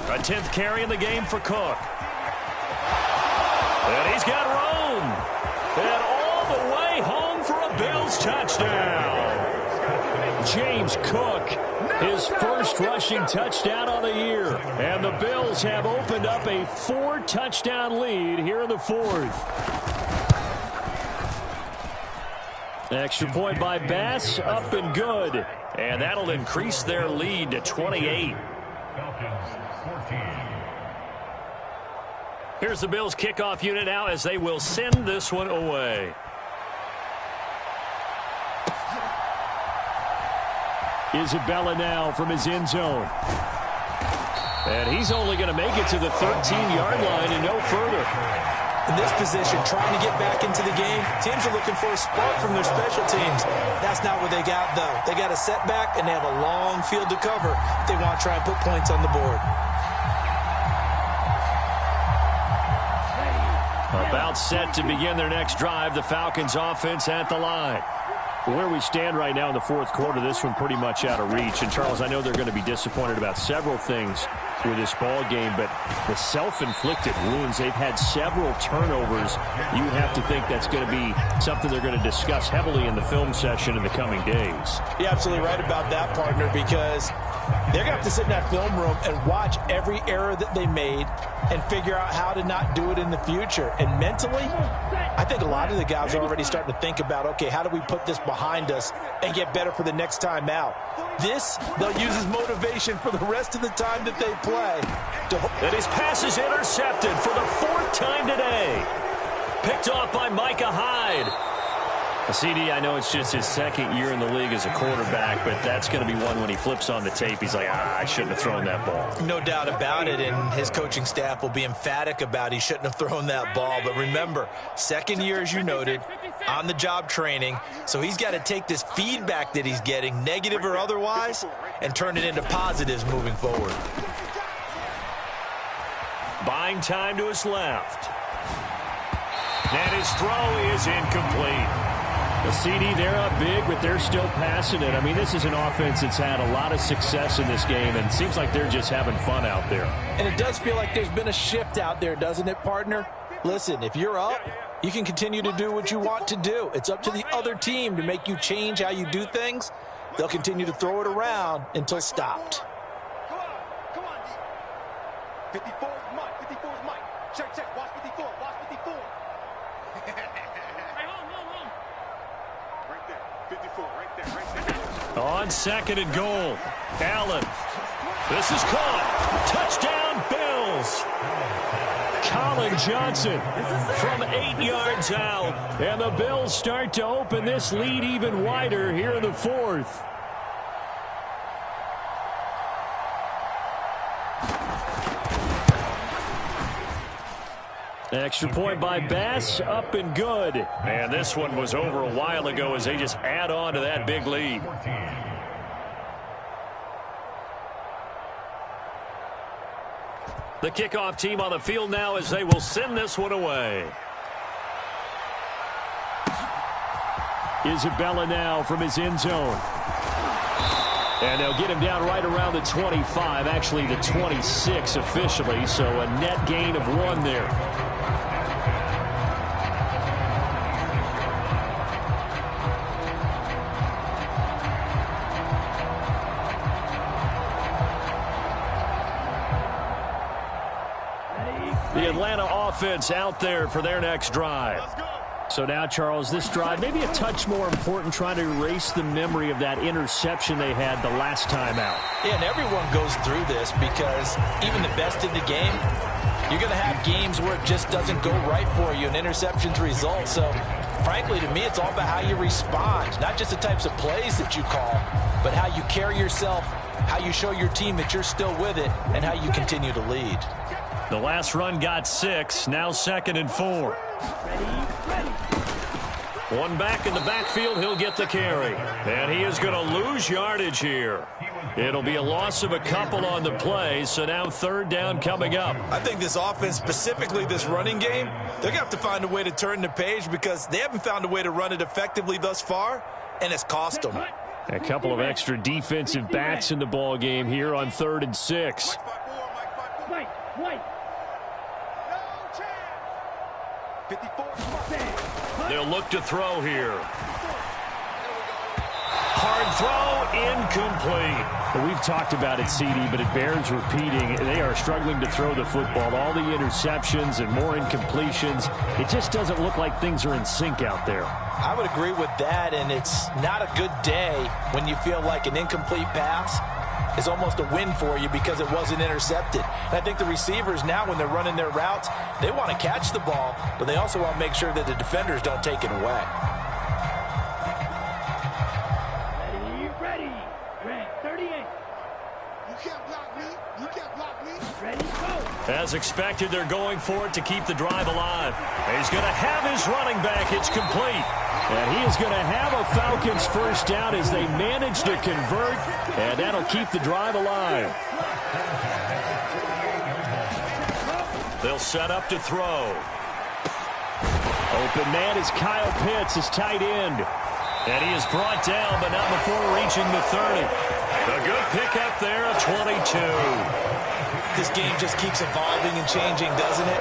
A 10th carry in the game for Cook. And he's got room. And all the way home for a Bills touchdown. James Cook, his first rushing touchdown on the year. And the Bills have opened up a 4-touchdown lead here in the 4th. Extra point by Bass, up and good. And that'll increase their lead to 28. Here's the Bills kickoff unit now as they will send this one away. Isabella now from his end zone. And he's only going to make it to the 13-yard line and no further. In this position, trying to get back into the game, teams are looking for a spark from their special teams. That's not what they got, though. They got a setback, and they have a long field to cover if they want to try and put points on the board. About set to begin their next drive, the Falcons offense at the line. Where we stand right now in the 4th quarter, this one pretty much out of reach. And, Charles, I know they're going to be disappointed about several things with this ball game, but the self-inflicted wounds, they've had several turnovers. You have to think that's going to be something they're going to discuss heavily in the film session in the coming days. You're absolutely right about that, partner, because They're going to have to sit in that film room and watch every error that they made and figure out how to not do it in the future. And mentally, I think a lot of the guys are already starting to think about, okay, how do we put this behind us and get better for the next time out? This, they'll use as motivation for the rest of the time that they play. And his pass is intercepted for the 4th time today. Picked off by Micah Hyde. CD, I know it's just his 2nd year in the league as a quarterback, but that's going to be one when he flips on the tape. He's like, I shouldn't have thrown that ball. No doubt about it, and his coaching staff will be emphatic about he shouldn't have thrown that ball. But remember, 2nd year, as you noted, on-the-job training, so he's got to take this feedback that he's getting, negative or otherwise, and turn it into positives moving forward. Buying time to his left. And his throw is incomplete. The CD, they're up big, but they're still passing it. I mean, this is an offense that's had a lot of success in this game, and it seems like they're just having fun out there. And it does feel like there's been a shift out there, doesn't it, partner? Listen, if you're up, you can continue to do what you want to do. It's up to the other team to make you change how you do things. They'll continue to throw it around until stopped. Come on, D. 54 is Mike. 54 is Mike. Check. Watch 54. Watch 54. Right there. 54. Right there. On 2nd and goal. Allen. This is caught. Touchdown, Bills. Colin Johnson from 8 yards out. And the Bills start to open this lead even wider here in the 4th. Extra point by Bass, up and good. And this one was over a while ago as they just add on to that big lead. The kickoff team on the field now as they will send this one away. Isabella now from his end zone. And they'll get him down right around the 25, actually the 26 officially, so a net gain of 1 there. The Atlanta offense out there for their next drive. So now, Charles, this drive maybe a touch more important, trying to erase the memory of that interception they had the last time out. Yeah, and everyone goes through this because even the best in the game, you're going to have games where it just doesn't go right for you, and interceptions result. So, frankly, to me, it's all about how you respond, not just the types of plays that you call, but how you carry yourself, how you show your team that you're still with it, and how you continue to lead. The last run got 6, now 2nd and 4. One back in the backfield, he'll get the carry. And he is going to lose yardage here. It'll be a loss of a couple on the play, so now 3rd down coming up. I think this offense, specifically this running game, they're going to have to find a way to turn the page because they haven't found a way to run it effectively thus far, and it's cost them. A couple of extra defensive backs in the ball game here on 3rd and 6. White. They'll look to throw here. Hard throw, incomplete. Well, we've talked about it, CD, but it bears repeating. They are struggling to throw the football. All the interceptions and more incompletions. It just doesn't look like things are in sync out there. I would agree with that, and it's not a good day when you feel like an incomplete pass is almost a win for you because it wasn't intercepted. And I think the receivers now, when they're running their routes, they want to catch the ball, but they also want to make sure that the defenders don't take it away. Ready. Red 38. You can't block me. You can't block me. Ready, go. As expected, they're going for it to keep the drive alive. He's going to have his running back. It's complete. And he is going to have a Falcons first down as they manage to convert, and that'll keep the drive alive. They'll set up to throw. Open man is Kyle Pitts, his tight end. And he is brought down, but not before reaching the 30. A good pickup there, a 22. This game just keeps evolving and changing, doesn't it?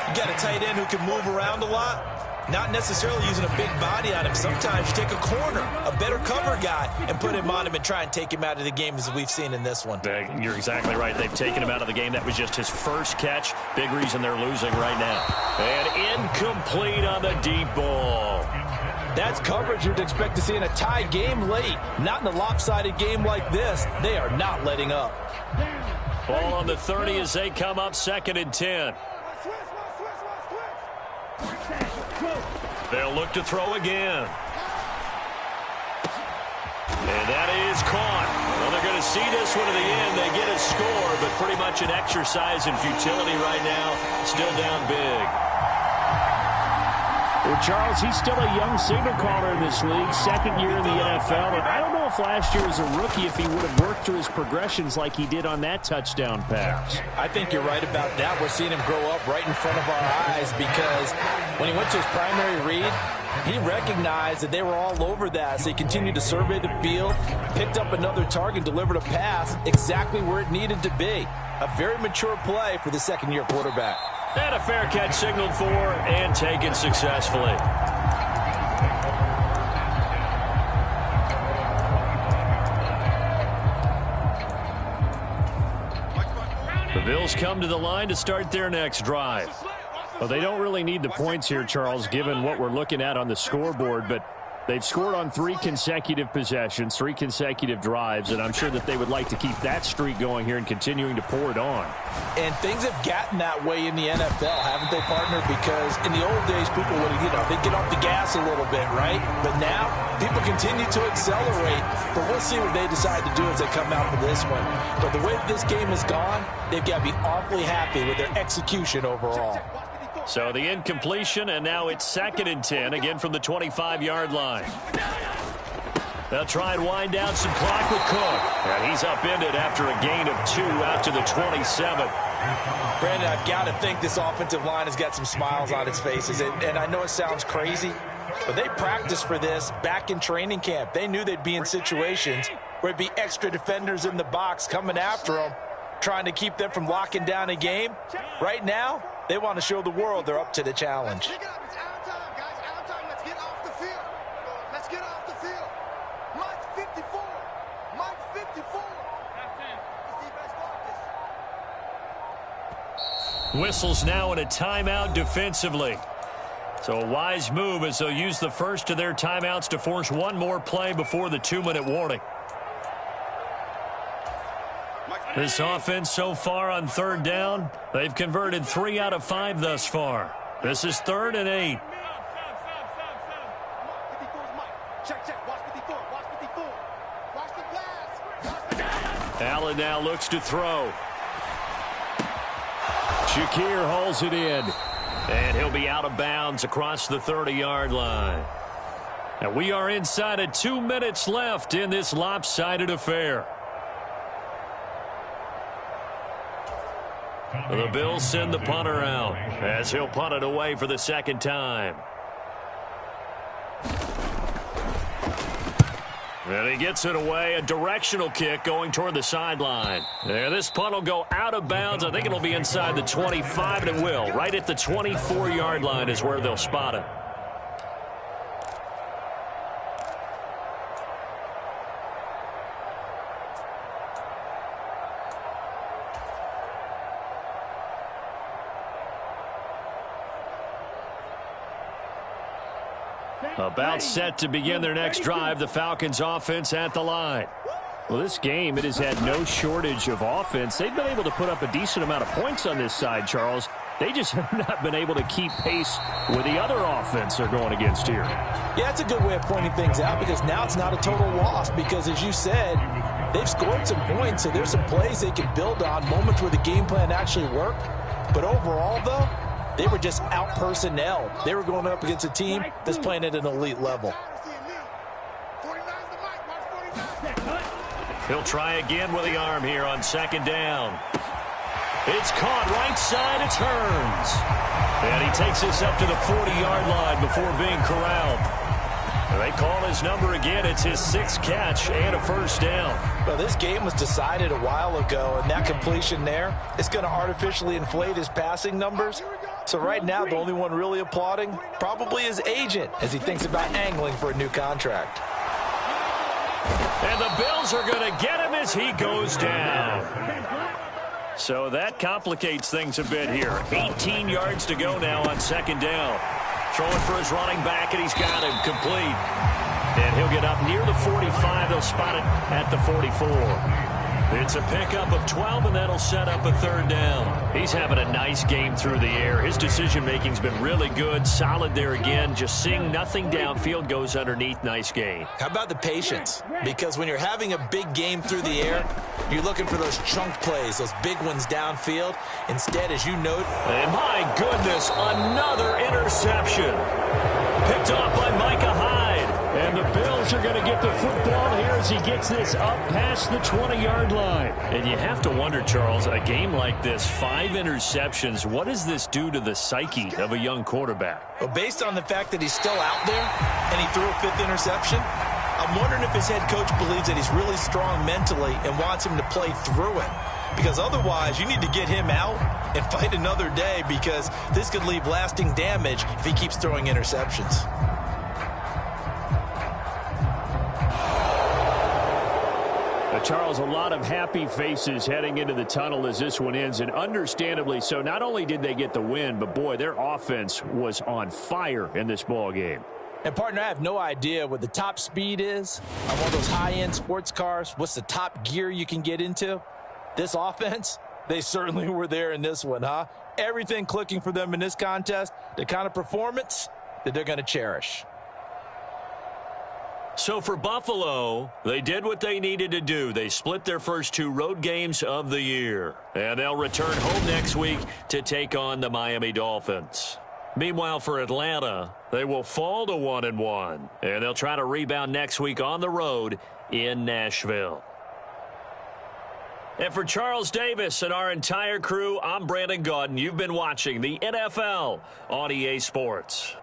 You got a tight end who can move around a lot. Not necessarily using a big body on him. Sometimes you take a corner, a better cover guy, and put him on him and try and take him out of the game as we've seen in this one. You're exactly right. They've taken him out of the game. That was just his first catch. Big reason they're losing right now. And incomplete on the deep ball. That's coverage you'd expect to see in a tie game late. Not in a lopsided game like this. They are not letting up. Ball on the 30 as they come up 2nd and 10. They'll look to throw again. And that is caught. Well, they're going to see this one to the end. They get a score, but pretty much an exercise in futility right now. Still down big. Well, Charles, he's still a young signal caller in this league, 2nd year in the NFL. And I don't know if last year as a rookie, if he would have worked through his progressions like he did on that touchdown pass. I think you're right about that. We're seeing him grow up right in front of our eyes because when he went to his primary read, he recognized that they were all over that. So he continued to survey the field, picked up another target, delivered a pass exactly where it needed to be. A very mature play for the second-year quarterback. And a fair catch signaled for and taken successfully. The Bills come to the line to start their next drive. Well, they don't really need the points here, Charles, given what we're looking at on the scoreboard, but they've scored on 3 consecutive possessions, 3 consecutive drives, and I'm sure that they would like to keep that streak going here and continuing to pour it on. And things have gotten that way in the NFL, haven't they, partner? Because in the old days, people would, they'd get off the gas a little bit, right? But now, people continue to accelerate. But we'll see what they decide to do as they come out for this one. But the way that this game has gone, they've got to be awfully happy with their execution overall. So the incompletion, and now it's 2nd and 10, again from the 25-yard line. They'll try and wind down some clock with Cook. And he's upended after a gain of 2 out to the 27. Brandon, I've got to think this offensive line has got some smiles on its faces. And I know it sounds crazy, but they practiced for this back in training camp. They knew they'd be in situations where it'd be extra defenders in the box coming after them, trying to keep them from locking down a game. Right now, they want to show the world they're up to the challenge. It's our time, guys. Our time. Let's get off the field. Let's get off the field. Mike 54. Mike 54. Whistles now in a timeout defensively. So a wise move as they'll use the first of their timeouts to force one more play before the 2-minute warning. This offense so far on 3rd down, they've converted 3 out of 5 thus far. This is 3rd and 8. Allen now looks to throw. Shakir hauls it in. And he'll be out of bounds across the 30-yard line. And we are inside of 2 minutes left in this lopsided affair. The Bills send the punter out as he'll punt it away for the 2nd time. And he gets it away, a directional kick going toward the sideline. And this punt will go out of bounds. I think it'll be inside the 25, and it will. Right at the 24-yard line is where they'll spot it. About set to begin their next drive, the Falcons offense at the line. Well, this game, it has had no shortage of offense. They've been able to put up a decent amount of points on this side, Charles. They just have not been able to keep pace with the other offense they're going against here. Yeah, that's a good way of pointing things out because now it's not a total loss because, as you said, they've scored some points, so there's some plays they can build on, moments where the game plan actually worked. But overall, though, they were just out personnel. They were going up against a team that's playing at an elite level. He'll try again with the arm here on 2nd down. It's caught right side. It turns. And he takes this up to the 40-yard line before being corralled. And they call his number again. It's his 6th catch and a 1st down. Well, this game was decided a while ago, and that completion there is going to artificially inflate his passing numbers. So right now, the only one really applauding probably his agent as he thinks about angling for a new contract. And the Bills are going to get him as he goes down. So that complicates things a bit here. 18 yards to go now on second down. Throwing for his running back, and he's got him complete. And he'll get up near the 45. They'll spot it at the 44. It's a pickup of 12, and that'll set up a third down. He's having a nice game through the air. His decision-making's been really good. Solid there again. Just seeing nothing downfield, goes underneath. Nice gain. How about the patience? Because when you're having a big game through the air, you're looking for those chunk plays, those big ones downfield. Instead, as you note... And my goodness, another interception. Picked off by Micah Hyde. And the Bills are going to get the football here as he gets this up past the 20-yard line. And you have to wonder, Charles, a game like this, 5 interceptions, what does this do to the psyche of a young quarterback? Well, based on the fact that he's still out there and he threw a 5th interception, I'm wondering if his head coach believes that he's really strong mentally and wants him to play through it. Because otherwise, you need to get him out and fight another day, because this could leave lasting damage if he keeps throwing interceptions. Charles, a lot of happy faces heading into the tunnel as this one ends, and understandably so. Not only did they get the win, but boy, their offense was on fire in this ball game. And partner, I have no idea what the top speed is on one of those high-end sports cars. What's the top gear you can get into? This offense, they certainly were there in this one, huh? Everything clicking for them in this contest, the kind of performance that they're going to cherish. So for Buffalo, they did what they needed to do. They split their first 2 road games of the year. And they'll return home next week to take on the Miami Dolphins. Meanwhile, for Atlanta, they will fall to 1-1. And they'll try to rebound next week on the road in Nashville. And for Charles Davis and our entire crew, I'm Brandon Gaudin. You've been watching the NFL on EA Sports.